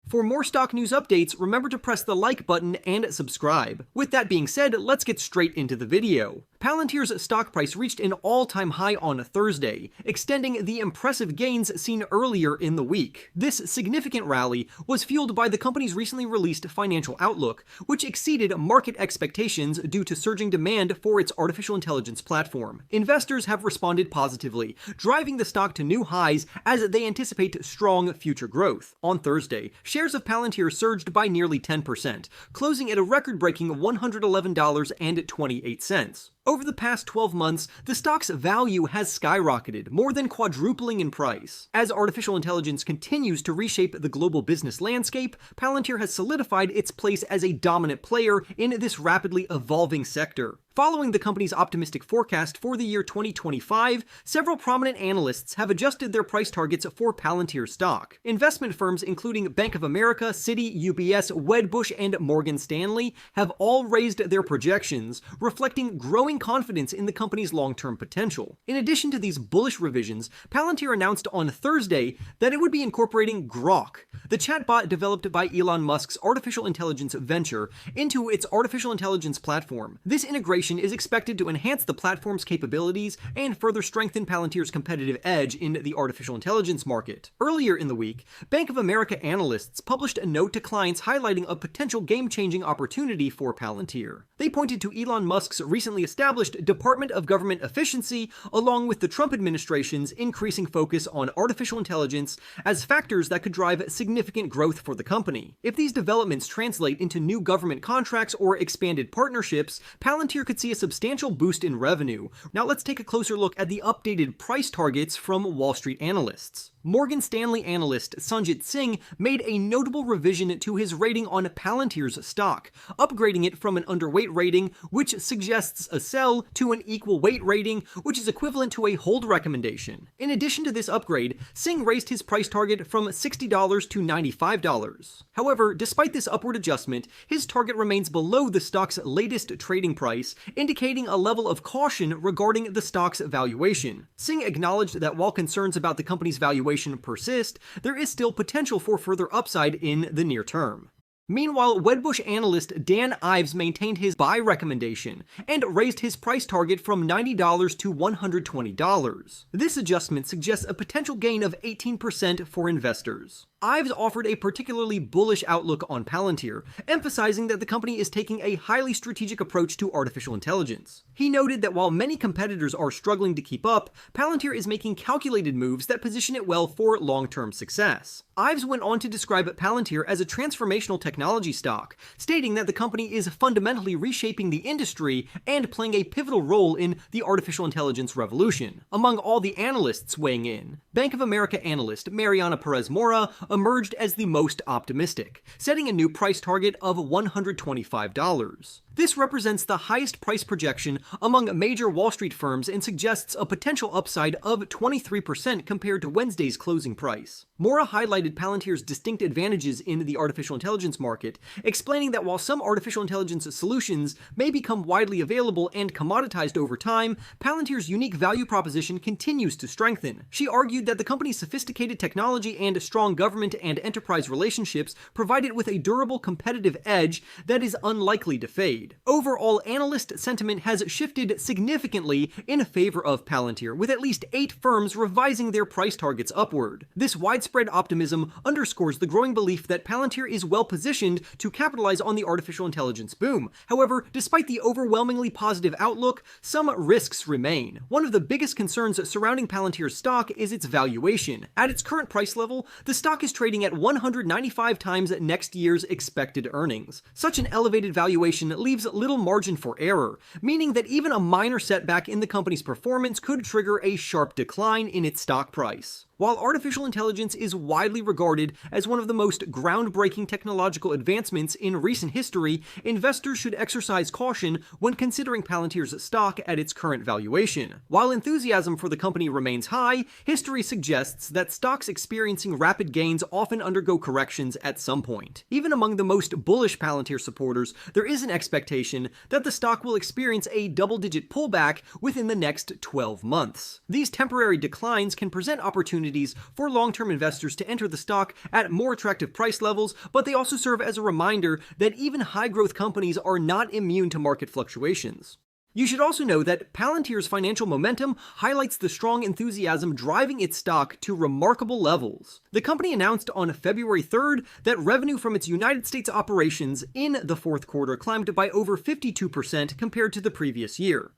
For more stock news updates, remember to press the like button and subscribe. With that being said, let's get straight into the video. Palantir's stock price reached an all-time high on Thursday, extending the impressive gains seen earlier in the week. This significant rally was fueled by the company's recently released financial outlook, which exceeded market expectations due to surging demand for its artificial intelligence platform. Investors have responded positively, driving the stock to new highs as they anticipate strong future growth. On Thursday, shares of Palantir surged by nearly 10%, closing at a record-breaking $111.28. Over the past 12 months, the stock's value has skyrocketed, more than quadrupling in price. As artificial intelligence continues to reshape the global business landscape, Palantir has solidified its place as a dominant player in this rapidly evolving sector. Following the company's optimistic forecast for the year 2025, several prominent analysts have adjusted their price targets for Palantir stock. Investment firms including Bank of America, Citi, UBS, Wedbush, and Morgan Stanley have all raised their projections, reflecting growing confidence in the company's long-term potential. In addition to these bullish revisions, Palantir announced on Thursday that it would be incorporating Grok, the chatbot developed by Elon Musk's artificial intelligence venture, into its artificial intelligence platform. This integration is expected to enhance the platform's capabilities and further strengthen Palantir's competitive edge in the artificial intelligence market. Earlier in the week, Bank of America analysts published a note to clients highlighting a potential game-changing opportunity for Palantir. They pointed to Elon Musk's recently established Department of Government Efficiency, along with the Trump administration's increasing focus on artificial intelligence, as factors that could drive significant growth for the company. If these developments translate into new government contracts or expanded partnerships, Palantir could see a substantial boost in revenue. Now let's take a closer look at the updated price targets from Wall Street analysts. Morgan Stanley analyst Sanjit Singh made a notable revision to his rating on Palantir's stock, upgrading it from an underweight rating, which suggests a sell, to an equal weight rating, which is equivalent to a hold recommendation. In addition to this upgrade, Singh raised his price target from $60 to $95. However, despite this upward adjustment, his target remains below the stock's latest trading price, indicating a level of caution regarding the stock's valuation. Singh acknowledged that while concerns about the company's valuation persist, there is still potential for further upside in the near term. Meanwhile, Wedbush analyst Dan Ives maintained his buy recommendation and raised his price target from $90 to $120. This adjustment suggests a potential gain of 18% for investors. Ives offered a particularly bullish outlook on Palantir, emphasizing that the company is taking a highly strategic approach to artificial intelligence. He noted that while many competitors are struggling to keep up, Palantir is making calculated moves that position it well for long-term success. Ives went on to describe Palantir as a transformational technology stock, stating that the company is fundamentally reshaping the industry and playing a pivotal role in the artificial intelligence revolution. Among all the analysts weighing in, Bank of America analyst Mariana Perez Mora emerged as the most optimistic, setting a new price target of $125. This represents the highest price projection among major Wall Street firms and suggests a potential upside of 23% compared to Wednesday's closing price. Mora highlighted Palantir's distinct advantages in the artificial intelligence market, explaining that while some artificial intelligence solutions may become widely available and commoditized over time, Palantir's unique value proposition continues to strengthen. She argued that the company's sophisticated technology and strong government and enterprise relationships provide it with a durable competitive edge that is unlikely to fade. Overall, analyst sentiment has shifted significantly in favor of Palantir, with at least 8 firms revising their price targets upward. This widespread optimism underscores the growing belief that Palantir is well positioned to capitalize on the artificial intelligence boom. However, despite the overwhelmingly positive outlook, some risks remain. One of the biggest concerns surrounding Palantir's stock is its valuation. At its current price level, the stock is trading at 195 times next year's expected earnings. Such an elevated valuation leaves little margin for error, meaning that even a minor setback in the company's performance could trigger a sharp decline in its stock price. While artificial intelligence is widely regarded as one of the most groundbreaking technological advancements in recent history, investors should exercise caution when considering Palantir's stock at its current valuation. While enthusiasm for the company remains high, history suggests that stocks experiencing rapid gains often undergo corrections at some point. Even among the most bullish Palantir supporters, there is an expectation that the stock will experience a double-digit pullback within the next 12 months. These temporary declines can present opportunities opportunities for long-term investors to enter the stock at more attractive price levels, but they also serve as a reminder that even high-growth companies are not immune to market fluctuations. You should also know that Palantir's financial momentum highlights the strong enthusiasm driving its stock to remarkable levels. The company announced on February 3rd that revenue from its United States operations in the fourth quarter climbed by over 52% compared to the previous year.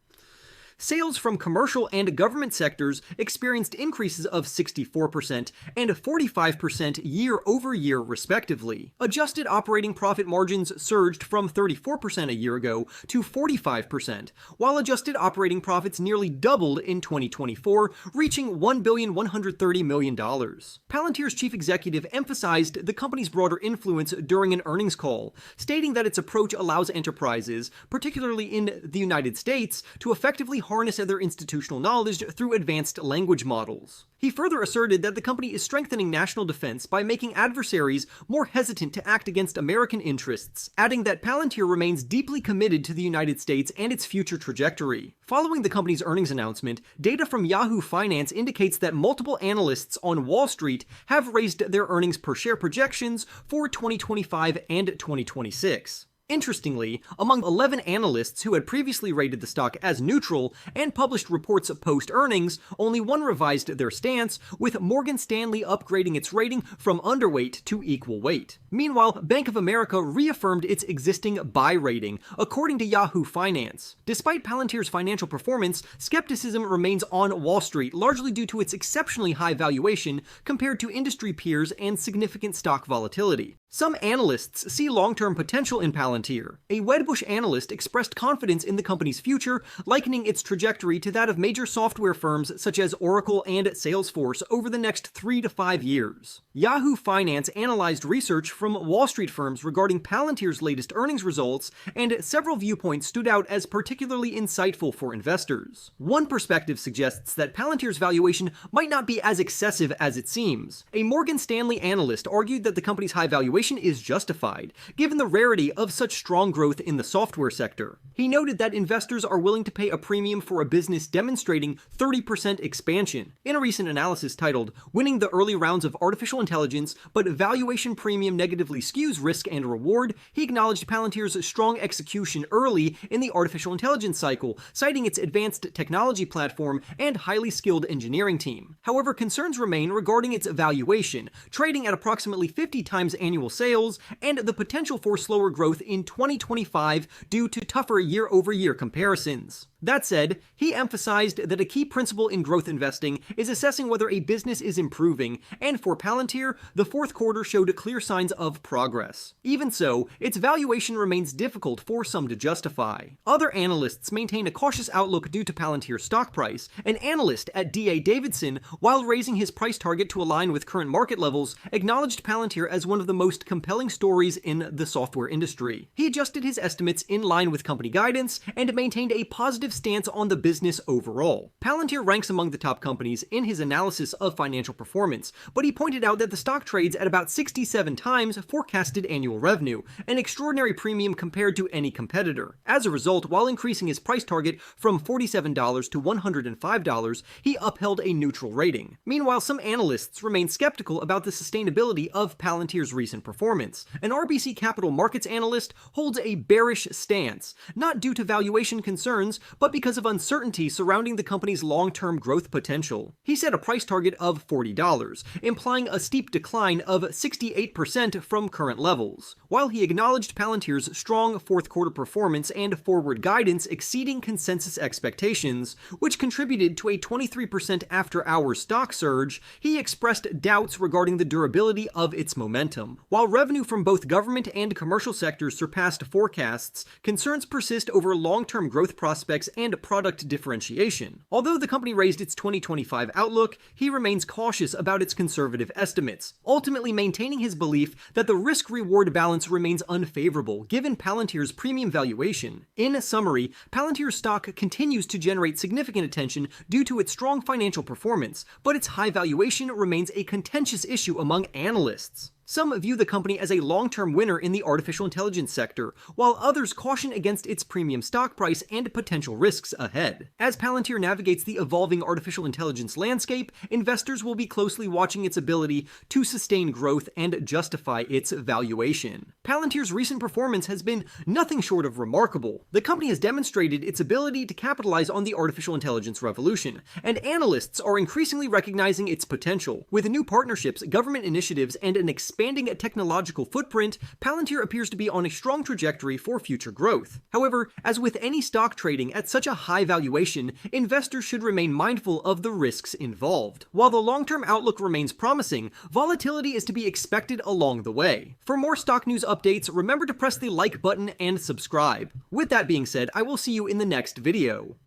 Sales from commercial and government sectors experienced increases of 64% and 45% year-over-year respectively. Adjusted operating profit margins surged from 34% a year ago to 45%, while adjusted operating profits nearly doubled in 2024, reaching $1,130 million. Palantir's chief executive emphasized the company's broader influence during an earnings call, stating that its approach allows enterprises, particularly in the United States, to effectively harness their institutional knowledge through advanced language models. He further asserted that the company is strengthening national defense by making adversaries more hesitant to act against American interests, adding that Palantir remains deeply committed to the United States and its future trajectory. Following the company's earnings announcement, data from Yahoo Finance indicates that multiple analysts on Wall Street have raised their earnings per share projections for 2025 and 2026. Interestingly, among 11 analysts who had previously rated the stock as neutral and published reports post-earnings, only one revised their stance, with Morgan Stanley upgrading its rating from underweight to equal weight. Meanwhile, Bank of America reaffirmed its existing buy rating, according to Yahoo Finance. Despite Palantir's financial performance, skepticism remains on Wall Street, largely due to its exceptionally high valuation compared to industry peers and significant stock volatility. Some analysts see long-term potential in Palantir. A Wedbush analyst expressed confidence in the company's future, likening its trajectory to that of major software firms such as Oracle and Salesforce over the next 3 to 5 years. Yahoo Finance analyzed research from Wall Street firms regarding Palantir's latest earnings results, and several viewpoints stood out as particularly insightful for investors. One perspective suggests that Palantir's valuation might not be as excessive as it seems. A Morgan Stanley analyst argued that the company's high valuation is justified, given the rarity of such strong growth in the software sector. He noted that investors are willing to pay a premium for a business demonstrating 30% expansion. In a recent analysis titled, "Winning the Early Rounds of Artificial Intelligence, but Valuation Premium Negatively Skews Risk and Reward," he acknowledged Palantir's strong execution early in the artificial intelligence cycle, citing its advanced technology platform and highly skilled engineering team. However, concerns remain regarding its valuation, trading at approximately 50 times annual sales, and the potential for slower growth in 2025 due to tougher year-over-year comparisons. That said, he emphasized that a key principle in growth investing is assessing whether a business is improving, and for Palantir, the fourth quarter showed clear signs of progress. Even so, its valuation remains difficult for some to justify. Other analysts maintain a cautious outlook due to Palantir's stock price. An analyst at D.A. Davidson, while raising his price target to align with current market levels, acknowledged Palantir as one of the most compelling stories in the software industry. He adjusted his estimates in line with company guidance and maintained a positive stance on the business overall. Palantir ranks among the top companies in his analysis of financial performance, but he pointed out that the stock trades at about 67 times forecasted annual revenue, an extraordinary premium compared to any competitor. As a result, while increasing his price target from $47 to $105, he upheld a neutral rating. Meanwhile, some analysts remain skeptical about the sustainability of Palantir's recent performance. An RBC Capital Markets analyst holds a bearish stance, not due to valuation concerns, but because of uncertainty surrounding the company's long-term growth potential. He set a price target of $40, implying a steep decline of 68% from current levels. While he acknowledged Palantir's strong fourth quarter performance and forward guidance exceeding consensus expectations, which contributed to a 23% after-hours stock surge, he expressed doubts regarding the durability of its momentum. While revenue from both government and commercial sectors surpassed forecasts, concerns persist over long-term growth prospects and product differentiation. Although the company raised its 2025 outlook, he remains cautious about its conservative estimates, ultimately maintaining his belief that the risk-reward balance remains unfavorable given Palantir's premium valuation. In summary, Palantir's stock continues to generate significant attention due to its strong financial performance, but its high valuation remains a contentious issue among analysts. Some view the company as a long-term winner in the artificial intelligence sector, while others caution against its premium stock price and potential risks ahead. As Palantir navigates the evolving artificial intelligence landscape, investors will be closely watching its ability to sustain growth and justify its valuation. Palantir's recent performance has been nothing short of remarkable. The company has demonstrated its ability to capitalize on the artificial intelligence revolution, and analysts are increasingly recognizing its potential. With new partnerships, government initiatives, and an expanding technological footprint, Palantir appears to be on a strong trajectory for future growth. However, as with any stock trading at such a high valuation, investors should remain mindful of the risks involved. While the long-term outlook remains promising, volatility is to be expected along the way. For more stock news updates, remember to press the like button and subscribe. With that being said, I will see you in the next video.